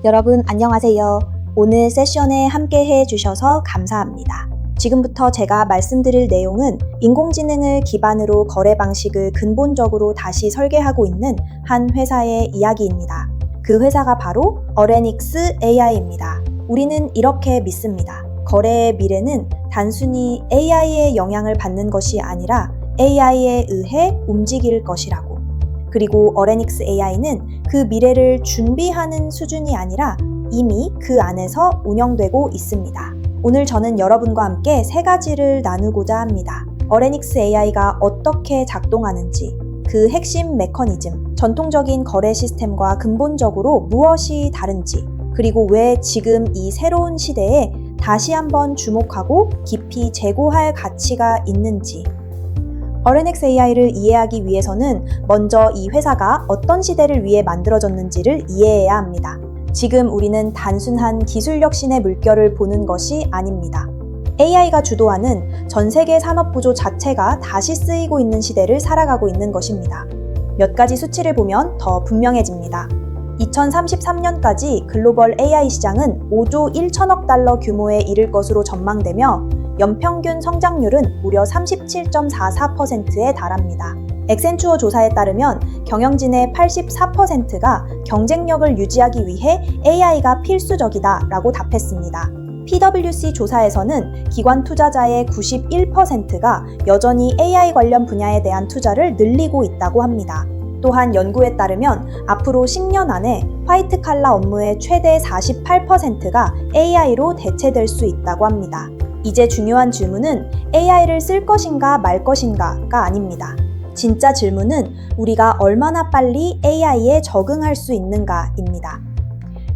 여러분 안녕하세요. 오늘 세션에 함께 해주셔서 감사합니다. 지금부터 제가 말씀드릴 내용은 인공지능을 기반으로 거래 방식을 근본적으로 다시 설계하고 있는 한 회사의 이야기입니다. 그 회사가 바로 어레닉스 AI입니다. 우리는 이렇게 믿습니다. 거래의 미래는 단순히 AI의 영향을 받는 것이 아니라 AI에 의해 움직일 것이라고. 그리고 어레닉스 AI는 그 미래를 준비하는 수준이 아니라 이미 그 안에서 운영되고 있습니다. 오늘 저는 여러분과 함께 세 가지를 나누고자 합니다. 어레닉스 AI가 어떻게 작동하는지, 그 핵심 메커니즘, 전통적인 거래 시스템과 근본적으로 무엇이 다른지, 그리고 왜 지금 이 새로운 시대에 다시 한번 주목하고 깊이 재고할 가치가 있는지. 어레닉스 AI를 이해하기 위해서는 먼저 이 회사가 어떤 시대를 위해 만들어졌는지를 이해해야 합니다. 지금 우리는 단순한 기술 혁신의 물결을 보는 것이 아닙니다. AI가 주도하는 전 세계 산업 구조 자체가 다시 쓰이고 있는 시대를 살아가고 있는 것입니다. 몇 가지 수치를 보면 더 분명해집니다. 2033년까지 글로벌 AI 시장은 5조 1천억 달러 규모에 이를 것으로 전망되며 연평균 성장률은 무려 37.44%에 달합니다. 엑센추어 조사에 따르면 경영진의 84%가 경쟁력을 유지하기 위해 AI가 필수적이다 라고 답했습니다. PwC 조사에서는 기관 투자자의 91%가 여전히 AI 관련 분야에 대한 투자를 늘리고 있다고 합니다. 또한 연구에 따르면 앞으로 10년 안에 화이트 칼라 업무의 최대 48%가 AI로 대체될 수 있다고 합니다. 이제 중요한 질문은 AI를 쓸 것인가 말 것인가가 아닙니다. 진짜 질문은 우리가 얼마나 빨리 AI에 적응할 수 있는가입니다.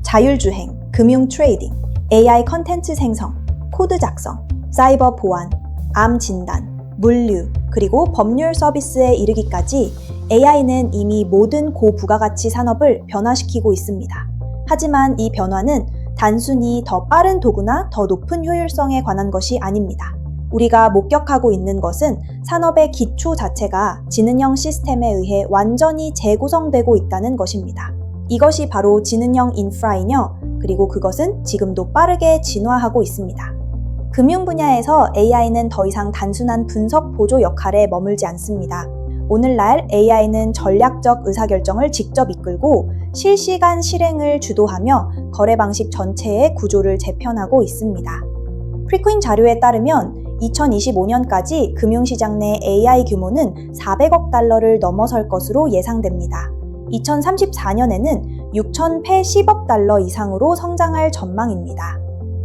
자율주행, 금융 트레이딩, AI 컨텐츠 생성, 코드 작성, 사이버 보안, 암 진단, 물류, 그리고 법률 서비스에 이르기까지 AI는 이미 모든 고부가가치 산업을 변화시키고 있습니다. 하지만 이 변화는 단순히 더 빠른 도구나 더 높은 효율성에 관한 것이 아닙니다. 우리가 목격하고 있는 것은 산업의 기초 자체가 지능형 시스템에 의해 완전히 재구성되고 있다는 것입니다. 이것이 바로 지능형 인프라이며 그리고 그것은 지금도 빠르게 진화하고 있습니다. 금융 분야에서 AI는 더 이상 단순한 분석 보조 역할에 머물지 않습니다. 오늘날 AI는 전략적 의사결정을 직접 이끌고 실시간 실행을 주도하며 거래 방식 전체의 구조를 재편하고 있습니다. 프리퀸 자료에 따르면 2025년까지 금융시장 내 AI 규모는 400억 달러를 넘어설 것으로 예상됩니다. 2034년에는 6,080억 달러 이상으로 성장할 전망입니다.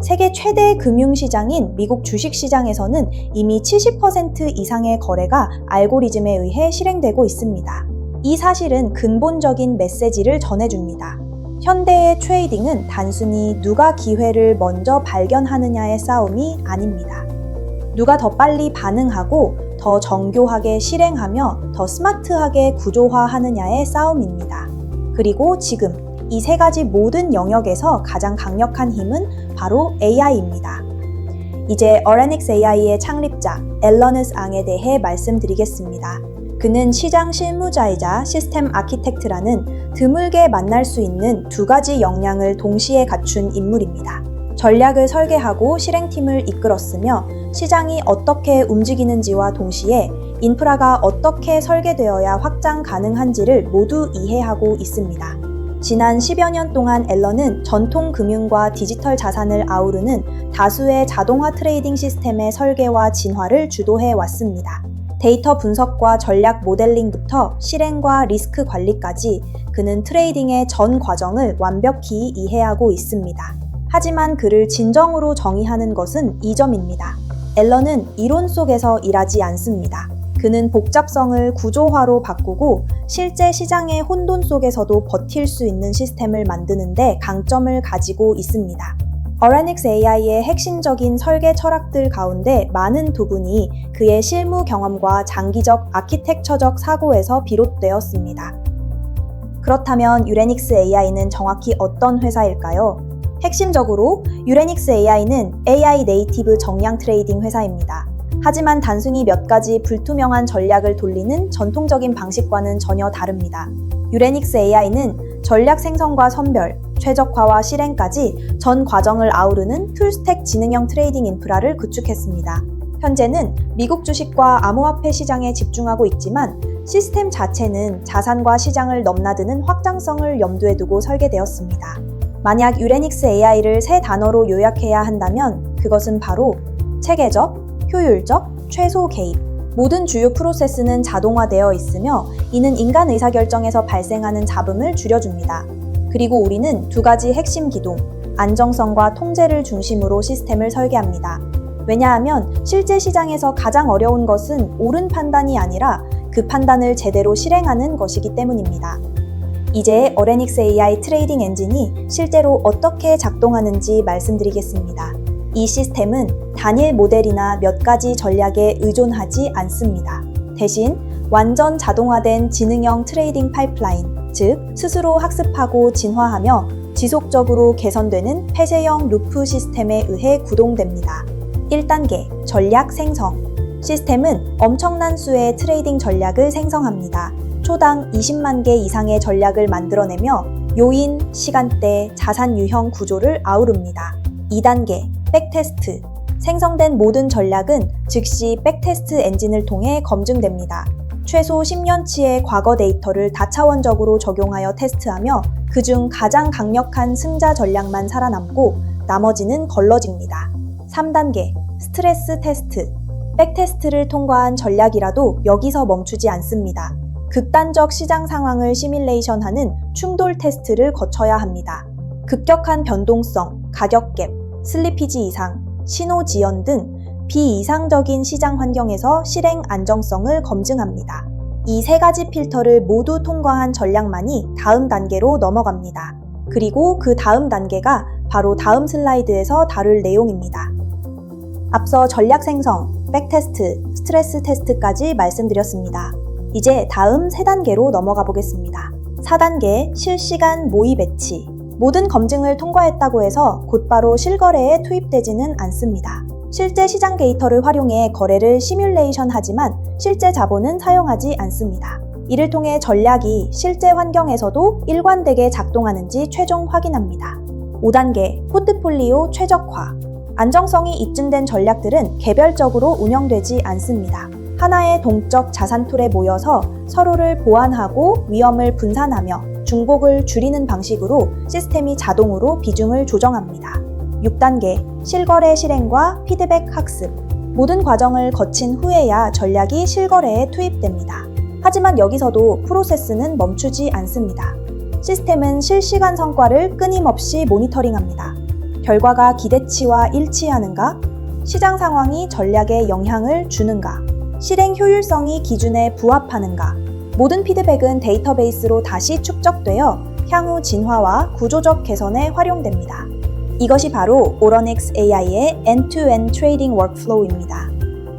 세계 최대 금융시장인 미국 주식시장에서는 이미 70% 이상의 거래가 알고리즘에 의해 실행되고 있습니다. 이 사실은 근본적인 메시지를 전해줍니다. 현대의 트레이딩은 단순히 누가 기회를 먼저 발견하느냐의 싸움이 아닙니다. 누가 더 빨리 반응하고 더 정교하게 실행하며 더 스마트하게 구조화하느냐의 싸움입니다. 그리고 지금 이 세 가지 모든 영역에서 가장 강력한 힘은 바로 AI입니다. 이제 어레닉스 AI의 창립자 앨런스 앙에 대해 말씀드리겠습니다. 그는 시장 실무자이자 시스템 아키텍트라는 드물게 만날 수 있는 두 가지 역량을 동시에 갖춘 인물입니다. 전략을 설계하고 실행팀을 이끌었으며 시장이 어떻게 움직이는지와 동시에 인프라가 어떻게 설계되어야 확장 가능한지를 모두 이해하고 있습니다. 지난 10여 년 동안 앨런은 전통 금융과 디지털 자산을 아우르는 다수의 자동화 트레이딩 시스템의 설계와 진화를 주도해 왔습니다. 데이터 분석과 전략 모델링부터 실행과 리스크 관리까지 그는 트레이딩의 전 과정을 완벽히 이해하고 있습니다. 하지만 그를 진정으로 정의하는 것은 이 점입니다. 앨런은 이론 속에서 일하지 않습니다. 그는 복잡성을 구조화로 바꾸고 실제 시장의 혼돈 속에서도 버틸 수 있는 시스템을 만드는 데 강점을 가지고 있습니다. 어레닉스 AI의 핵심적인 설계 철학들 가운데 많은 부분이 그의 실무 경험과 장기적 아키텍처적 사고에서 비롯되었습니다. 그렇다면 유레닉스 AI는 정확히 어떤 회사일까요? 핵심적으로 유레닉스 AI는 AI 네이티브 정량 트레이딩 회사입니다. 하지만 단순히 몇 가지 불투명한 전략을 돌리는 전통적인 방식과는 전혀 다릅니다. 유레닉스 AI는 전략 생성과 선별, 최적화와 실행까지 전 과정을 아우르는 풀스택 지능형 트레이딩 인프라를 구축했습니다. 현재는 미국 주식과 암호화폐 시장에 집중하고 있지만 시스템 자체는 자산과 시장을 넘나드는 확장성을 염두에 두고 설계되었습니다. 만약 유레닉스 AI를 세 단어로 요약해야 한다면 그것은 바로 체계적, 효율적, 최소 개입. 모든 주요 프로세스는 자동화되어 있으며 이는 인간 의사결정에서 발생하는 잡음을 줄여줍니다. 그리고 우리는 두 가지 핵심 기동, 안정성과 통제를 중심으로 시스템을 설계합니다. 왜냐하면 실제 시장에서 가장 어려운 것은 옳은 판단이 아니라 그 판단을 제대로 실행하는 것이기 때문입니다. 이제 어레닉스 AI 트레이딩 엔진이 실제로 어떻게 작동하는지 말씀드리겠습니다. 이 시스템은 단일 모델이나 몇 가지 전략에 의존하지 않습니다. 대신 완전 자동화된 지능형 트레이딩 파이프라인, 즉 스스로 학습하고 진화하며 지속적으로 개선되는 폐쇄형 루프 시스템에 의해 구동됩니다. 1단계 전략 생성. 시스템은 엄청난 수의 트레이딩 전략을 생성합니다. 초당 20만 개 이상의 전략을 만들어내며 요인, 시간대, 자산 유형 구조를 아우릅니다. 2단계 백테스트. 생성된 모든 전략은 즉시 백테스트 엔진을 통해 검증됩니다. 최소 10년치의 과거 데이터를 다차원적으로 적용하여 테스트하며 그중 가장 강력한 승자 전략만 살아남고 나머지는 걸러집니다. 3단계 스트레스 테스트. 백테스트를 통과한 전략이라도 여기서 멈추지 않습니다. 극단적 시장 상황을 시뮬레이션하는 충돌 테스트를 거쳐야 합니다. 급격한 변동성, 가격 갭, 슬리피지 이상, 신호 지연 등 비이상적인 시장 환경에서 실행 안정성을 검증합니다. 이 세 가지 필터를 모두 통과한 전략만이 다음 단계로 넘어갑니다. 그리고 그 다음 단계가 바로 다음 슬라이드에서 다룰 내용입니다. 앞서 전략 생성, 백테스트, 스트레스 테스트까지 말씀드렸습니다. 이제 다음 3단계로 넘어가 보겠습니다. 4단계 실시간 모의 배치. 모든 검증을 통과했다고 해서 곧바로 실거래에 투입되지는 않습니다. 실제 시장 데이터를 활용해 거래를 시뮬레이션 하지만 실제 자본은 사용하지 않습니다. 이를 통해 전략이 실제 환경에서도 일관되게 작동하는지 최종 확인합니다. 5단계 포트폴리오 최적화. 안정성이 입증된 전략들은 개별적으로 운영되지 않습니다. 하나의 동적 자산툴에 모여서 서로를 보완하고 위험을 분산하며 중복을 줄이는 방식으로 시스템이 자동으로 비중을 조정합니다. 6단계 실거래 실행과 피드백 학습. 모든 과정을 거친 후에야 전략이 실거래에 투입됩니다. 하지만 여기서도 프로세스는 멈추지 않습니다. 시스템은 실시간 성과를 끊임없이 모니터링합니다. 결과가 기대치와 일치하는가? 시장 상황이 전략에 영향을 주는가? 실행 효율성이 기준에 부합하는가? 모든 피드백은 데이터베이스로 다시 축적되어 향후 진화와 구조적 개선에 활용됩니다. 이것이 바로 오러닉스 AI의 end-to-end 트레이딩 워크플로우입니다.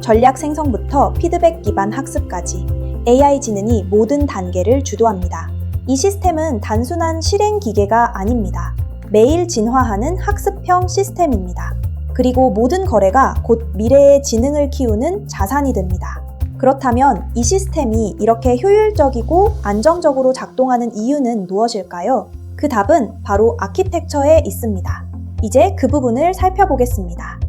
전략 생성부터 피드백 기반 학습까지 AI 지능이 모든 단계를 주도합니다. 이 시스템은 단순한 실행 기계가 아닙니다. 매일 진화하는 학습형 시스템입니다. 그리고 모든 거래가 곧 미래의 지능을 키우는 자산이 됩니다. 그렇다면 이 시스템이 이렇게 효율적이고 안정적으로 작동하는 이유는 무엇일까요? 그 답은 바로 아키텍처에 있습니다. 이제 그 부분을 살펴보겠습니다.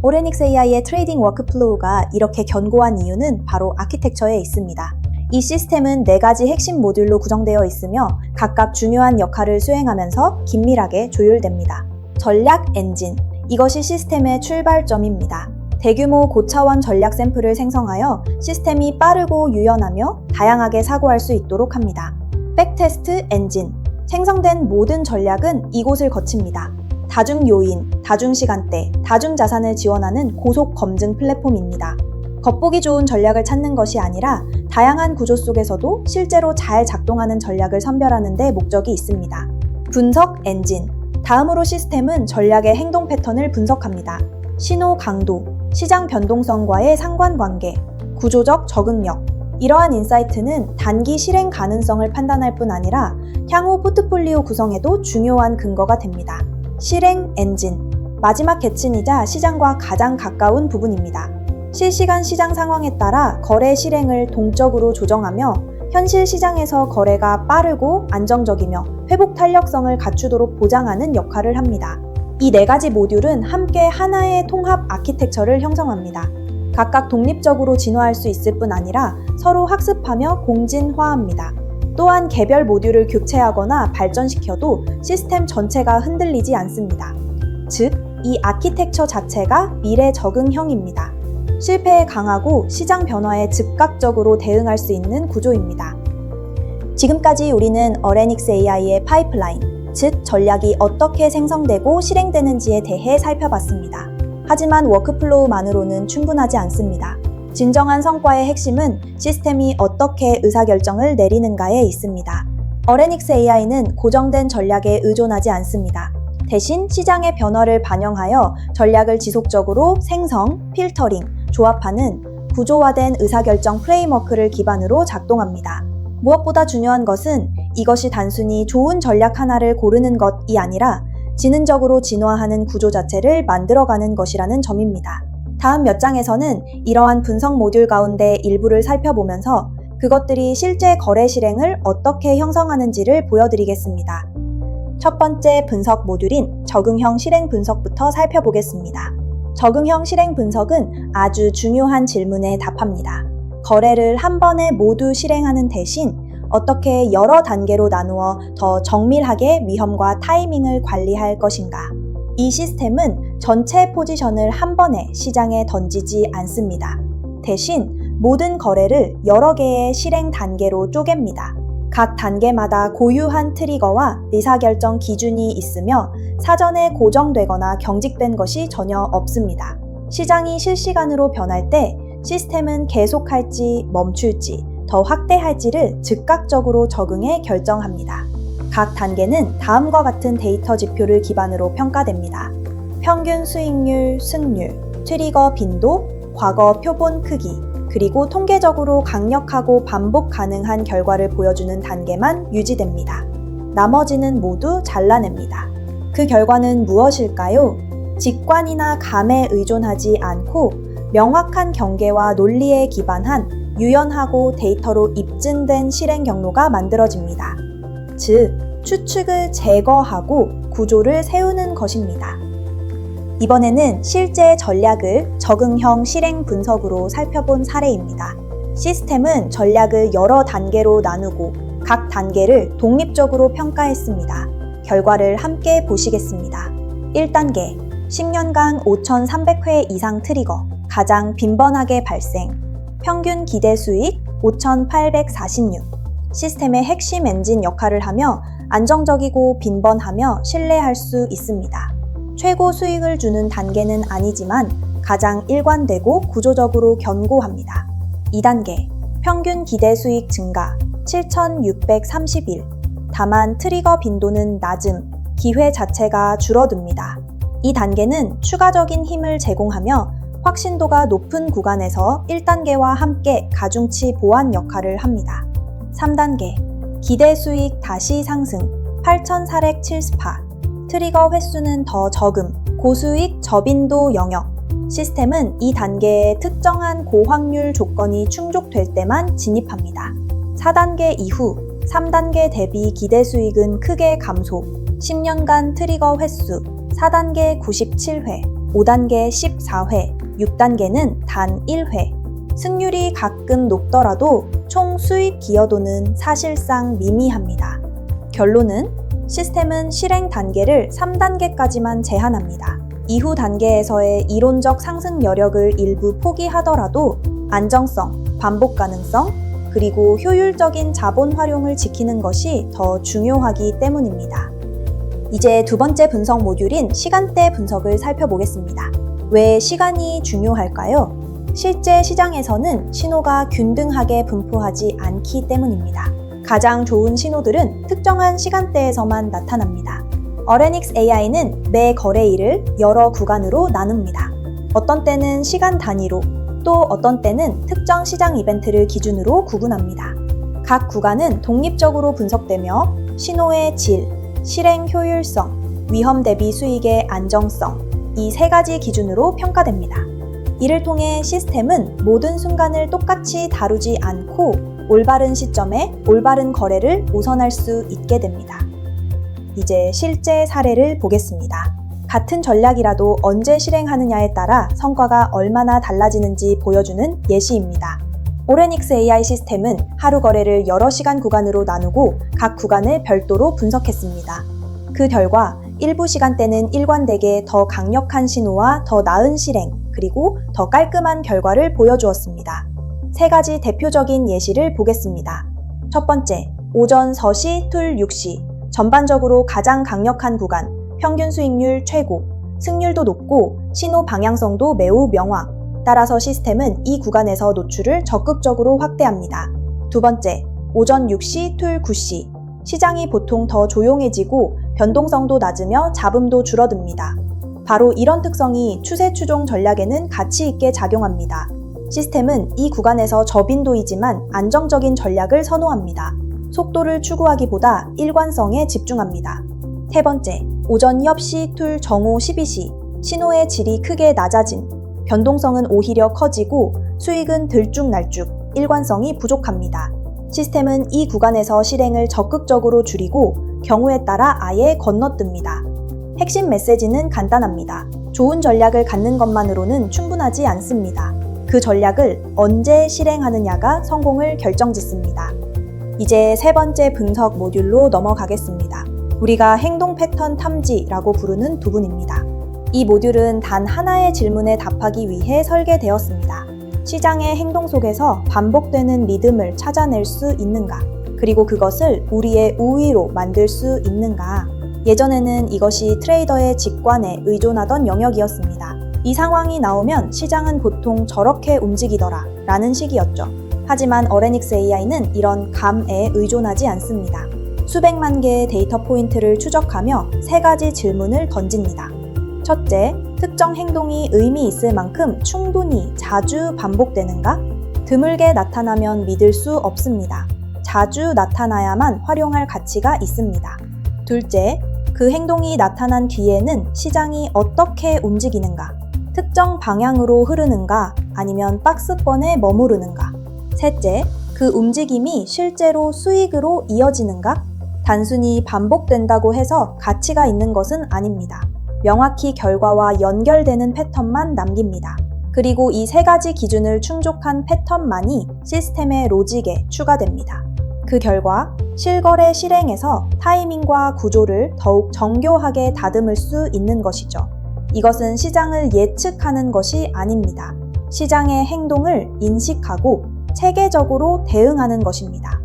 오레닉스 AI의 트레이딩 워크플로우가 이렇게 견고한 이유는 바로 아키텍처에 있습니다. 이 시스템은 4가지 핵심 모듈로 구성되어 있으며 각각 중요한 역할을 수행하면서 긴밀하게 조율됩니다. 전략 엔진. 이것이 시스템의 출발점입니다. 대규모 고차원 전략 샘플을 생성하여 시스템이 빠르고 유연하며 다양하게 사고할 수 있도록 합니다. 백테스트 엔진. 생성된 모든 전략은 이곳을 거칩니다. 다중 요인, 다중 시간대, 다중 자산을 지원하는 고속 검증 플랫폼입니다. 겉보기 좋은 전략을 찾는 것이 아니라 다양한 구조 속에서도 실제로 잘 작동하는 전략을 선별하는 데 목적이 있습니다. 분석 엔진. 다음으로 시스템은 전략의 행동 패턴을 분석합니다. 신호 강도, 시장 변동성과의 상관관계, 구조적 적응력. 이러한 인사이트는 단기 실행 가능성을 판단할 뿐 아니라 향후 포트폴리오 구성에도 중요한 근거가 됩니다. 실행 엔진. 마지막 계층이자 시장과 가장 가까운 부분입니다. 실시간 시장 상황에 따라 거래 실행을 동적으로 조정하며 현실 시장에서 거래가 빠르고 안정적이며 회복 탄력성을 갖추도록 보장하는 역할을 합니다. 이 네 가지 모듈은 함께 하나의 통합 아키텍처를 형성합니다. 각각 독립적으로 진화할 수 있을 뿐 아니라 서로 학습하며 공진화합니다. 또한 개별 모듈을 교체하거나 발전시켜도 시스템 전체가 흔들리지 않습니다. 즉, 이 아키텍처 자체가 미래 적응형입니다. 실패에 강하고 시장 변화에 즉각적으로 대응할 수 있는 구조입니다. 지금까지 우리는 어레닉스 AI의 파이프라인, 즉 전략이 어떻게 생성되고 실행되는지에 대해 살펴봤습니다. 하지만 워크플로우만으로는 충분하지 않습니다. 진정한 성과의 핵심은 시스템이 어떻게 의사결정을 내리는가에 있습니다. 어레닉스 AI는 고정된 전략에 의존하지 않습니다. 대신 시장의 변화를 반영하여 전략을 지속적으로 생성, 필터링, 조합하는 구조화된 의사결정 프레임워크를 기반으로 작동합니다. 무엇보다 중요한 것은 이것이 단순히 좋은 전략 하나를 고르는 것이 아니라 지능적으로 진화하는 구조 자체를 만들어가는 것이라는 점입니다. 다음 몇 장에서는 이러한 분석 모듈 가운데 일부를 살펴보면서 그것들이 실제 거래 실행을 어떻게 형성하는지를 보여드리겠습니다. 첫 번째 분석 모듈인 적응형 실행 분석부터 살펴보겠습니다. 적응형 실행 분석은 아주 중요한 질문에 답합니다. 거래를 한 번에 모두 실행하는 대신 어떻게 여러 단계로 나누어 더 정밀하게 위험과 타이밍을 관리할 것인가. 이 시스템은 전체 포지션을 한 번에 시장에 던지지 않습니다. 대신 모든 거래를 여러 개의 실행 단계로 쪼갭니다. 각 단계마다 고유한 트리거와 의사결정 기준이 있으며 사전에 고정되거나 경직된 것이 전혀 없습니다. 시장이 실시간으로 변할 때 시스템은 계속할지 멈출지 더 확대할지를 즉각적으로 적응해 결정합니다. 각 단계는 다음과 같은 데이터 지표를 기반으로 평가됩니다. 평균 수익률, 승률, 트리거 빈도, 과거 표본 크기, 그리고 통계적으로 강력하고 반복 가능한 결과를 보여주는 단계만 유지됩니다. 나머지는 모두 잘라냅니다. 그 결과는 무엇일까요? 직관이나 감에 의존하지 않고 명확한 경계와 논리에 기반한 유연하고 데이터로 입증된 실행 경로가 만들어집니다. 즉, 추측을 제거하고 구조를 세우는 것입니다. 이번에는 실제 전략을 적응형 실행 분석으로 살펴본 사례입니다. 시스템은 전략을 여러 단계로 나누고 각 단계를 독립적으로 평가했습니다. 결과를 함께 보시겠습니다. 1단계, 10년간 5,300회 이상 트리거, 가장 빈번하게 발생, 평균 기대 수익 5,846, 시스템의 핵심 엔진 역할을 하며 안정적이고 빈번하며 신뢰할 수 있습니다. 최고 수익을 주는 단계는 아니지만 가장 일관되고 구조적으로 견고합니다. 2단계, 평균 기대 수익 증가 7,631, 다만 트리거 빈도는 낮음, 기회 자체가 줄어듭니다. 이 단계는 추가적인 힘을 제공하며 확신도가 높은 구간에서 1단계와 함께 가중치 보완 역할을 합니다. 3단계, 기대 수익 다시 상승 8,478, 트리거 횟수는 더 적음, 고수익 저빈도 영역. 시스템은 이 단계에 특정한 고확률 조건이 충족될 때만 진입합니다. 4단계 이후 3단계 대비 기대 수익은 크게 감소, 10년간 트리거 횟수 4단계 97회, 5단계 14회, 6단계는 단 1회. 승률이 가끔 높더라도 총 수익 기여도는 사실상 미미합니다. 결론은 시스템은 실행 단계를 3단계까지만 제한합니다. 이후 단계에서의 이론적 상승 여력을 일부 포기하더라도 안정성, 반복 가능성, 그리고 효율적인 자본 활용을 지키는 것이 더 중요하기 때문입니다. 이제 두 번째 분석 모듈인 시간대 분석을 살펴보겠습니다. 왜 시간이 중요할까요? 실제 시장에서는 신호가 균등하게 분포하지 않기 때문입니다. 가장 좋은 신호들은 특정한 시간대에서만 나타납니다. 어레닉스 AI는 매 거래일을 여러 구간으로 나눕니다. 어떤 때는 시간 단위로, 또 어떤 때는 특정 시장 이벤트를 기준으로 구분합니다. 각 구간은 독립적으로 분석되며 신호의 질, 실행 효율성, 위험 대비 수익의 안정성, 이 세 가지 기준으로 평가됩니다. 이를 통해 시스템은 모든 순간을 똑같이 다루지 않고 올바른 시점에 올바른 거래를 우선할 수 있게 됩니다. 이제 실제 사례를 보겠습니다. 같은 전략이라도 언제 실행하느냐에 따라 성과가 얼마나 달라지는지 보여주는 예시입니다. 오레닉스 AI 시스템은 하루 거래를 여러 시간 구간으로 나누고 각 구간을 별도로 분석했습니다. 그 결과 일부 시간대는 일관되게 더 강력한 신호와 더 나은 실행, 그리고 더 깔끔한 결과를 보여주었습니다. 세 가지 대표적인 예시를 보겠습니다. 첫 번째, 오전 서시 툴 6시, 전반적으로 가장 강력한 구간, 평균 수익률 최고, 승률도 높고 신호 방향성도 매우 명확. 따라서 시스템은 이 구간에서 노출을 적극적으로 확대합니다. 두 번째, 오전 6시 툴 9시, 시장이 보통 더 조용해지고 변동성도 낮으며 잡음도 줄어듭니다. 바로 이런 특성이 추세 추종 전략에는 가치 있게 작용합니다. 시스템은 이 구간에서 저빈도이지만 안정적인 전략을 선호합니다. 속도를 추구하기보다 일관성에 집중합니다. 세 번째, 오전 10시 툴 정오 12시, 신호의 질이 크게 낮아진, 변동성은 오히려 커지고 수익은 들쭉날쭉, 일관성이 부족합니다. 시스템은 이 구간에서 실행을 적극적으로 줄이고 경우에 따라 아예 건너뜹니다. 핵심 메시지는 간단합니다. 좋은 전략을 갖는 것만으로는 충분하지 않습니다. 그 전략을 언제 실행하느냐가 성공을 결정짓습니다. 이제 세 번째 분석 모듈로 넘어가겠습니다. 우리가 행동 패턴 탐지라고 부르는 부분입니다. 이 모듈은 단 하나의 질문에 답하기 위해 설계되었습니다. 시장의 행동 속에서 반복되는 리듬을 찾아낼 수 있는가? 그리고 그것을 우리의 우위로 만들 수 있는가? 예전에는 이것이 트레이더의 직관에 의존하던 영역이었습니다. 이 상황이 나오면 시장은 보통 저렇게 움직이더라 라는 식이었죠. 하지만 오레닉스 AI는 이런 감에 의존하지 않습니다. 수백만 개의 데이터 포인트를 추적하며 세 가지 질문을 던집니다. 첫째, 특정 행동이 의미 있을 만큼 충분히 자주 반복되는가? 드물게 나타나면 믿을 수 없습니다. 자주 나타나야만 활용할 가치가 있습니다. 둘째, 그 행동이 나타난 뒤에는 시장이 어떻게 움직이는가? 특정 방향으로 흐르는가? 아니면 박스권에 머무르는가? 셋째, 그 움직임이 실제로 수익으로 이어지는가? 단순히 반복된다고 해서 가치가 있는 것은 아닙니다. 명확히 결과와 연결되는 패턴만 남깁니다. 그리고 이 세 가지 기준을 충족한 패턴만이 시스템의 로직에 추가됩니다. 그 결과 실거래 실행에서 타이밍과 구조를 더욱 정교하게 다듬을 수 있는 것이죠. 이것은 시장을 예측하는 것이 아닙니다. 시장의 행동을 인식하고 체계적으로 대응하는 것입니다.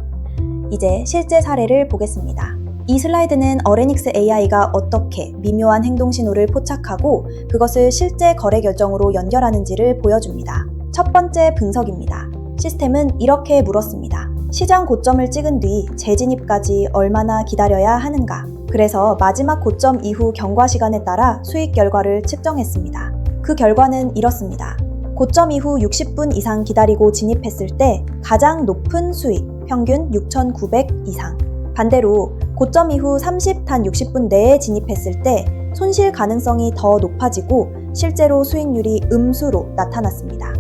이제 실제 사례를 보겠습니다. 이 슬라이드는 오레닉스 AI가 어떻게 미묘한 행동 신호를 포착하고 그것을 실제 거래 결정으로 연결하는지를 보여줍니다. 첫 번째 분석입니다. 시스템은 이렇게 물었습니다. 시장 고점을 찍은 뒤 재진입까지 얼마나 기다려야 하는가? 그래서 마지막 고점 이후 경과 시간에 따라 수익 결과를 측정했습니다. 그 결과는 이렇습니다. 고점 이후 60분 이상 기다리고 진입했을 때 가장 높은 수익, 평균 6,900 이상. 반대로 고점 이후 30단 60분 내에 진입했을 때 손실 가능성이 더 높아지고 실제로 수익률이 음수로 나타났습니다.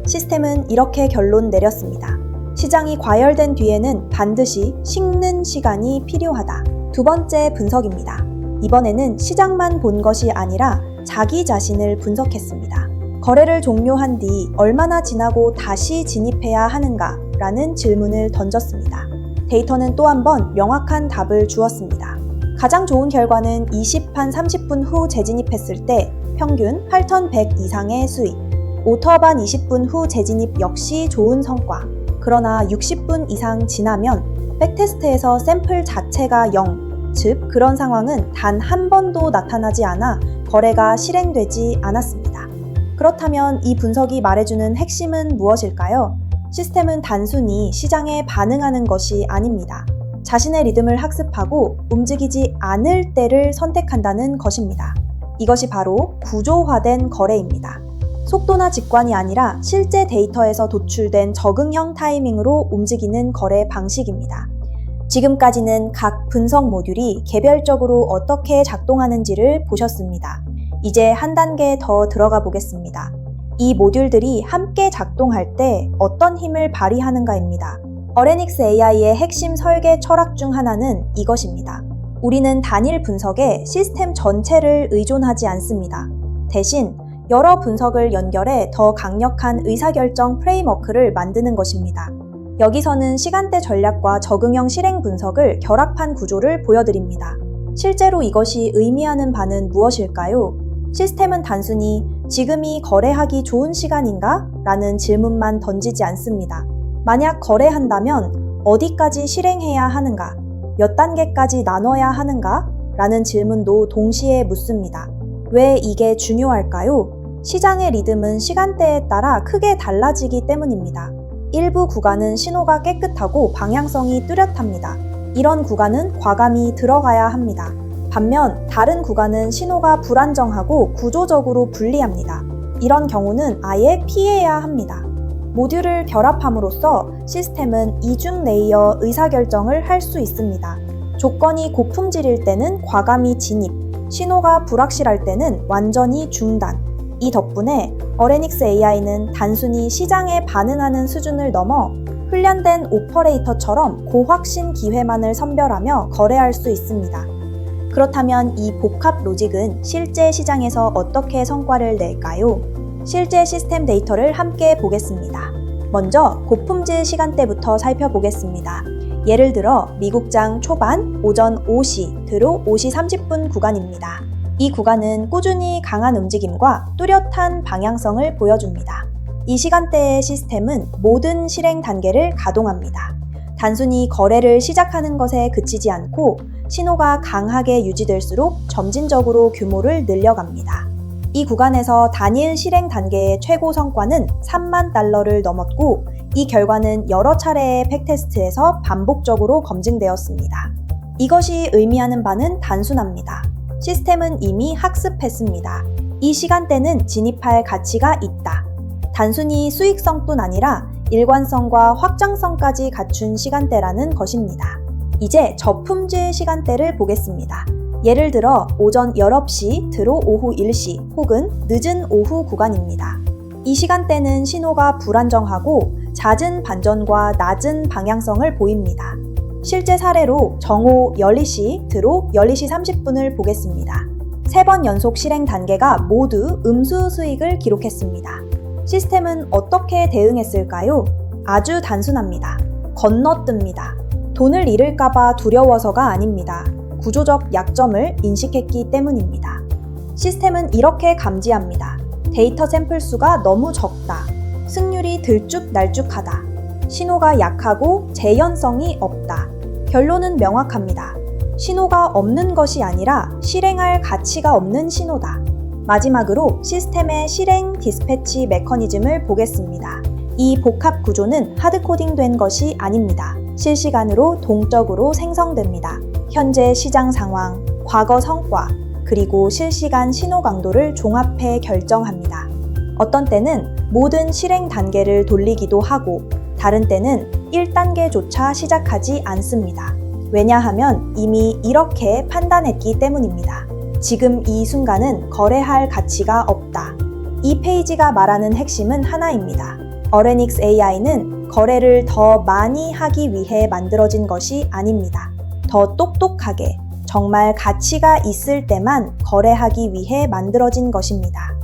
시스템은 이렇게 결론 내렸습니다. 시장이 과열된 뒤에는 반드시 식는 시간이 필요하다. 두 번째 분석입니다. 이번에는 시장만 본 것이 아니라 자기 자신을 분석했습니다. 거래를 종료한 뒤 얼마나 지나고 다시 진입해야 하는가? 라는 질문을 던졌습니다. 데이터는 또 한 번 명확한 답을 주었습니다. 가장 좋은 결과는 20판 30분 후 재진입했을 때 평균 8,100 이상의 수익, 5터반 20분 후 재진입 역시 좋은 성과. 그러나 60분 이상 지나면 백테스트에서 샘플 자체가 0, 즉 그런 상황은 단 한 번도 나타나지 않아 거래가 실행되지 않았습니다. 그렇다면 이 분석이 말해주는 핵심은 무엇일까요? 시스템은 단순히 시장에 반응하는 것이 아닙니다. 자신의 리듬을 학습하고 움직이지 않을 때를 선택한다는 것입니다. 이것이 바로 구조화된 거래입니다. 속도나 직관이 아니라 실제 데이터에서 도출된 적응형 타이밍으로 움직이는 거래 방식입니다. 지금까지는 각 분석 모듈이 개별적으로 어떻게 작동하는지를 보셨습니다. 이제 한 단계 더 들어가 보겠습니다. 이 모듈들이 함께 작동할 때 어떤 힘을 발휘하는가입니다. 어레닉스 AI의 핵심 설계 철학 중 하나는 이것입니다. 우리는 단일 분석에 시스템 전체를 의존하지 않습니다. 대신 여러 분석을 연결해 더 강력한 의사결정 프레임워크를 만드는 것입니다. 여기서는 시간대 전략과 적응형 실행 분석을 결합한 구조를 보여드립니다. 실제로 이것이 의미하는 바는 무엇일까요? 시스템은 단순히 지금이 거래하기 좋은 시간인가? 라는 질문만 던지지 않습니다. 만약 거래한다면 어디까지 실행해야 하는가? 몇 단계까지 나눠야 하는가? 라는 질문도 동시에 묻습니다. 왜 이게 중요할까요? 시장의 리듬은 시간대에 따라 크게 달라지기 때문입니다. 일부 구간은 신호가 깨끗하고 방향성이 뚜렷합니다. 이런 구간은 과감히 들어가야 합니다. 반면 다른 구간은 신호가 불안정하고 구조적으로 불리합니다. 이런 경우는 아예 피해야 합니다. 모듈을 결합함으로써 시스템은 이중 레이어 의사결정을 할 수 있습니다. 조건이 고품질일 때는 과감히 진입, 신호가 불확실할 때는 완전히 중단. 이 덕분에 어레닉스 AI는 단순히 시장에 반응하는 수준을 넘어 훈련된 오퍼레이터처럼 고확신 기회만을 선별하며 거래할 수 있습니다. 그렇다면 이 복합 로직은 실제 시장에서 어떻게 성과를 낼까요? 실제 시스템 데이터를 함께 보겠습니다. 먼저 고품질 시간대부터 살펴보겠습니다. 예를 들어 미국장 초반 오전 5시 드로 5시 30분 구간입니다. 이 구간은 꾸준히 강한 움직임과 뚜렷한 방향성을 보여줍니다. 이 시간대의 시스템은 모든 실행 단계를 가동합니다. 단순히 거래를 시작하는 것에 그치지 않고 신호가 강하게 유지될수록 점진적으로 규모를 늘려갑니다. 이 구간에서 단일 실행 단계의 최고 성과는 3만 달러를 넘었고 이 결과는 여러 차례의 팩테스트에서 반복적으로 검증되었습니다. 이것이 의미하는 바는 단순합니다. 시스템은 이미 학습했습니다. 이 시간대는 진입할 가치가 있다. 단순히 수익성뿐 아니라 일관성과 확장성까지 갖춘 시간대라는 것입니다. 이제 저품질 시간대를 보겠습니다. 예를 들어 오전 19시 드로 오후 1시 혹은 늦은 오후 구간입니다. 이 시간대는 신호가 불안정하고 잦은 반전과 낮은 방향성을 보입니다. 실제 사례로 정오 12시 드로 12시 30분을 보겠습니다. 3번 연속 실행 단계가 모두 음수 수익을 기록했습니다. 시스템은 어떻게 대응했을까요? 아주 단순합니다. 건너뜹니다. 돈을 잃을까봐 두려워서가 아닙니다. 구조적 약점을 인식했기 때문입니다. 시스템은 이렇게 감지합니다. 데이터 샘플 수가 너무 적다. 승률이 들쭉날쭉하다. 신호가 약하고 재현성이 없다. 결론은 명확합니다. 신호가 없는 것이 아니라 실행할 가치가 없는 신호다. 마지막으로 시스템의 실행 디스패치 메커니즘을 보겠습니다. 이 복합 구조는 하드코딩된 것이 아닙니다. 실시간으로 동적으로 생성됩니다. 현재 시장 상황, 과거 성과, 그리고 실시간 신호 강도를 종합해 결정합니다. 어떤 때는 모든 실행 단계를 돌리기도 하고 다른 때는 1단계조차 시작하지 않습니다. 왜냐하면 이미 이렇게 판단했기 때문입니다. 지금 이 순간은 거래할 가치가 없다. 이 페이지가 말하는 핵심은 하나입니다. 어레닉스 AI는 거래를 더 많이 하기 위해 만들어진 것이 아닙니다. 더 똑똑하게, 정말 가치가 있을 때만 거래하기 위해 만들어진 것입니다.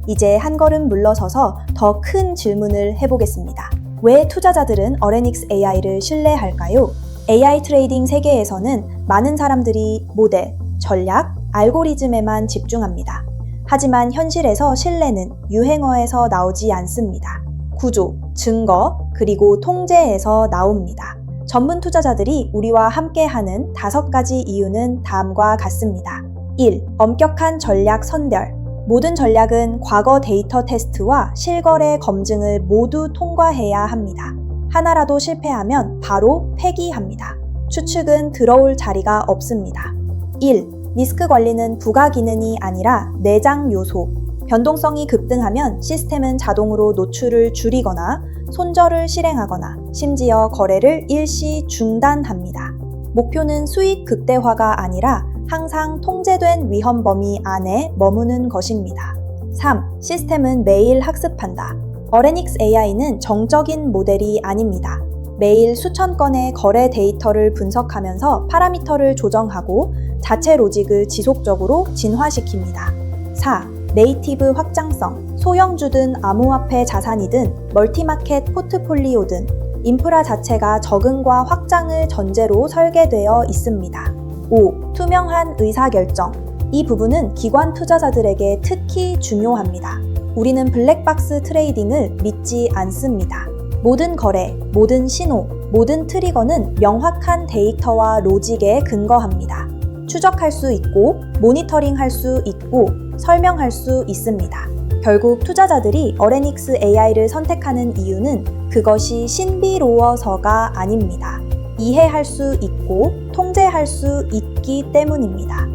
이제 한 걸음 물러서서 더 큰 질문을 해보겠습니다. 왜 투자자들은 어레닉스 AI를 신뢰할까요? AI 트레이딩 세계에서는 많은 사람들이 모델, 전략, 알고리즘에만 집중합니다. 하지만 현실에서 신뢰는 유행어에서 나오지 않습니다. 구조, 증거, 그리고 통제에서 나옵니다. 전문 투자자들이 우리와 함께하는 5가지 이유는 다음과 같습니다. 1. 엄격한 전략 선별. 모든 전략은 과거 데이터 테스트와 실거래 검증을 모두 통과해야 합니다. 하나라도 실패하면 바로 폐기합니다. 추측은 들어올 자리가 없습니다. 1. 리스크 관리는 부가 기능이 아니라 내장 요소. 변동성이 급등하면 시스템은 자동으로 노출을 줄이거나 손절을 실행하거나 심지어 거래를 일시 중단합니다. 목표는 수익 극대화가 아니라 항상 통제된 위험 범위 안에 머무는 것입니다. 3. 시스템은 매일 학습한다. 어레닉스 AI는 정적인 모델이 아닙니다. 매일 수천 건의 거래 데이터를 분석하면서 파라미터를 조정하고 자체 로직을 지속적으로 진화시킵니다. 4. 네이티브 확장성. 소형주든 암호화폐 자산이든 멀티마켓 포트폴리오든 인프라 자체가 적응과 확장을 전제로 설계되어 있습니다. 5. 투명한 의사결정. 이 부분은 기관 투자자들에게 특히 중요합니다. 우리는 블랙박스 트레이딩을 믿지 않습니다. 모든 거래, 모든 신호, 모든 트리거는 명확한 데이터와 로직에 근거합니다. 추적할 수 있고, 모니터링할 수 있고, 설명할 수 있습니다. 결국 투자자들이 어레닉스 AI를 선택하는 이유는 그것이 신비로워서가 아닙니다. 이해할 수 있고 통제할 수 있기 때문입니다.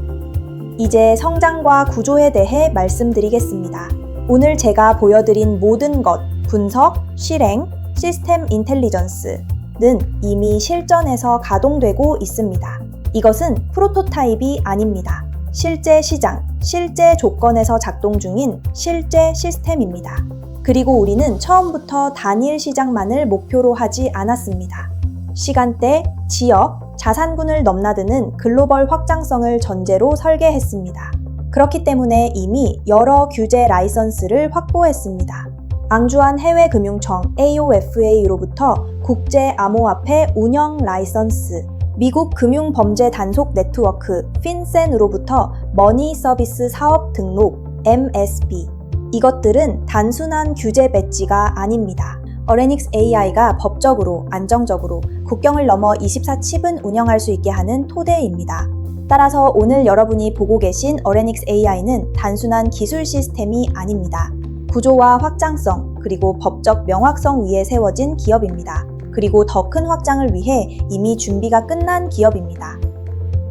이제 성장과 구조에 대해 말씀드리겠습니다. 오늘 제가 보여드린 모든 것, 분석, 실행, 시스템 인텔리전스는 이미 실전에서 가동되고 있습니다. 이것은 프로토타입이 아닙니다. 실제 시장, 실제 조건에서 작동 중인 실제 시스템입니다. 그리고 우리는 처음부터 단일 시장만을 목표로 하지 않았습니다. 시간대, 지역, 자산군을 넘나드는 글로벌 확장성을 전제로 설계했습니다. 그렇기 때문에 이미 여러 규제 라이선스를 확보했습니다. 앙주한 해외금융청 AOFA로부터 국제암호화폐 운영 라이선스, 미국 금융범죄단속 네트워크 핀센으로부터 머니 서비스 사업 등록 MSB. 이것들은 단순한 규제 배지가 아닙니다. 어레닉스 AI가 법적으로, 안정적으로 국경을 넘어 24칩은 운영할 수 있게 하는 토대입니다. 따라서 오늘 여러분이 보고 계신 어레닉스 AI는 단순한 기술 시스템이 아닙니다. 구조와 확장성, 그리고 법적 명확성 위에 세워진 기업입니다. 그리고 더 큰 확장을 위해 이미 준비가 끝난 기업입니다.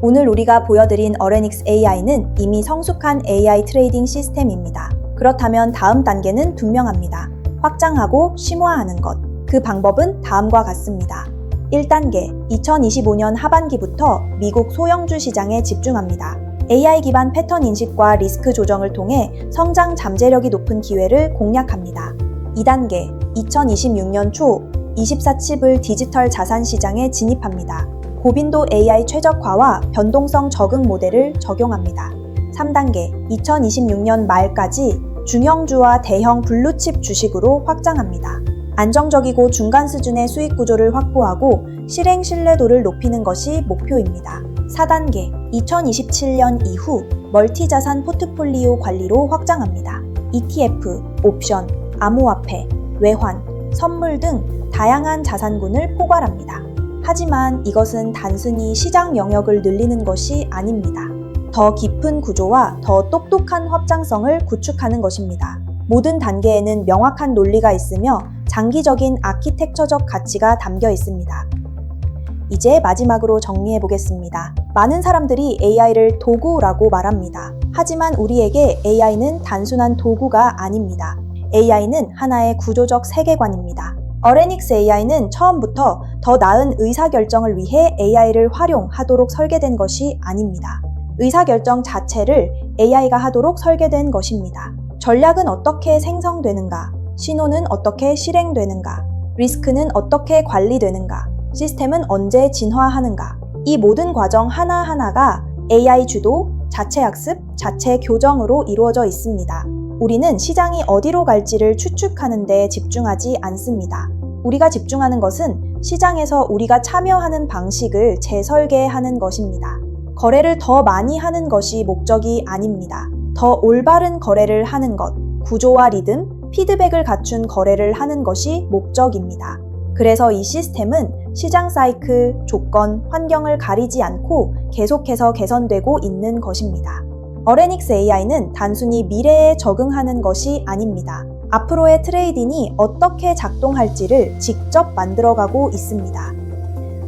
오늘 우리가 보여드린 어레닉스 AI는 이미 성숙한 AI 트레이딩 시스템입니다. 그렇다면 다음 단계는 분명합니다. 확장하고 심화하는 것. 그 방법은 다음과 같습니다. 1단계, 2025년 하반기부터 미국 소형주 시장에 집중합니다. AI 기반 패턴 인식과 리스크 조정을 통해 성장 잠재력이 높은 기회를 공략합니다. 2단계, 2026년 초 24칩을 디지털 자산 시장에 진입합니다. 고빈도 AI 최적화와 변동성 적응 모델을 적용합니다. 3단계, 2026년 말까지 중형주와 대형 블루칩 주식으로 확장합니다. 안정적이고 중간 수준의 수익 구조를 확보하고 실행 신뢰도를 높이는 것이 목표입니다. 4단계, 2027년 이후 멀티자산 포트폴리오 관리로 확장합니다. ETF, 옵션, 암호화폐, 외환, 선물 등 다양한 자산군을 포괄합니다. 하지만 이것은 단순히 시장 영역을 늘리는 것이 아닙니다. 더 깊은 구조와 더 똑똑한 확장성을 구축하는 것입니다. 모든 단계에는 명확한 논리가 있으며 장기적인 아키텍처적 가치가 담겨 있습니다. 이제 마지막으로 정리해 보겠습니다. 많은 사람들이 AI를 도구라고 말합니다. 하지만 우리에게 AI는 단순한 도구가 아닙니다. AI는 하나의 구조적 세계관입니다. 어레닉스 AI는 처음부터 더 나은 의사결정을 위해 AI를 활용하도록 설계된 것이 아닙니다. 의사결정 자체를 AI가 하도록 설계된 것입니다. 전략은 어떻게 생성되는가? 신호는 어떻게 실행되는가? 리스크는 어떻게 관리되는가? 시스템은 언제 진화하는가? 이 모든 과정 하나하나가 AI 주도, 자체 학습, 자체 교정으로 이루어져 있습니다. 우리는 시장이 어디로 갈지를 추측하는 데 집중하지 않습니다. 우리가 집중하는 것은 시장에서 우리가 참여하는 방식을 재설계하는 것입니다. 거래를 더 많이 하는 것이 목적이 아닙니다. 더 올바른 거래를 하는 것, 구조와 리듬, 피드백을 갖춘 거래를 하는 것이 목적입니다. 그래서 이 시스템은 시장 사이클, 조건, 환경을 가리지 않고 계속해서 개선되고 있는 것입니다. 어레닉스 AI는 단순히 미래에 적응하는 것이 아닙니다. 앞으로의 트레이딩이 어떻게 작동할지를 직접 만들어가고 있습니다.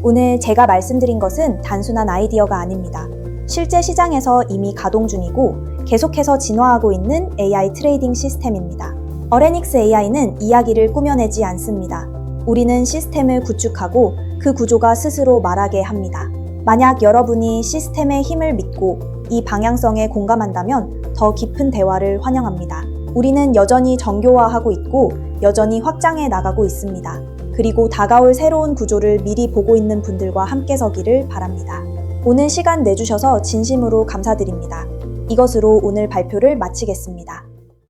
오늘 제가 말씀드린 것은 단순한 아이디어가 아닙니다. 실제 시장에서 이미 가동 중이고 계속해서 진화하고 있는 AI 트레이딩 시스템입니다. 어레닉스 AI는 이야기를 꾸며내지 않습니다. 우리는 시스템을 구축하고 그 구조가 스스로 말하게 합니다. 만약 여러분이 시스템의 힘을 믿고 이 방향성에 공감한다면 더 깊은 대화를 환영합니다. 우리는 여전히 정교화하고 있고 여전히 확장해 나가고 있습니다. 그리고 다가올 새로운 구조를 미리 보고 있는 분들과 함께 서기를 바랍니다. 오늘 시간 내주셔서 진심으로 감사드립니다. 이것으로 오늘 발표를 마치겠습니다.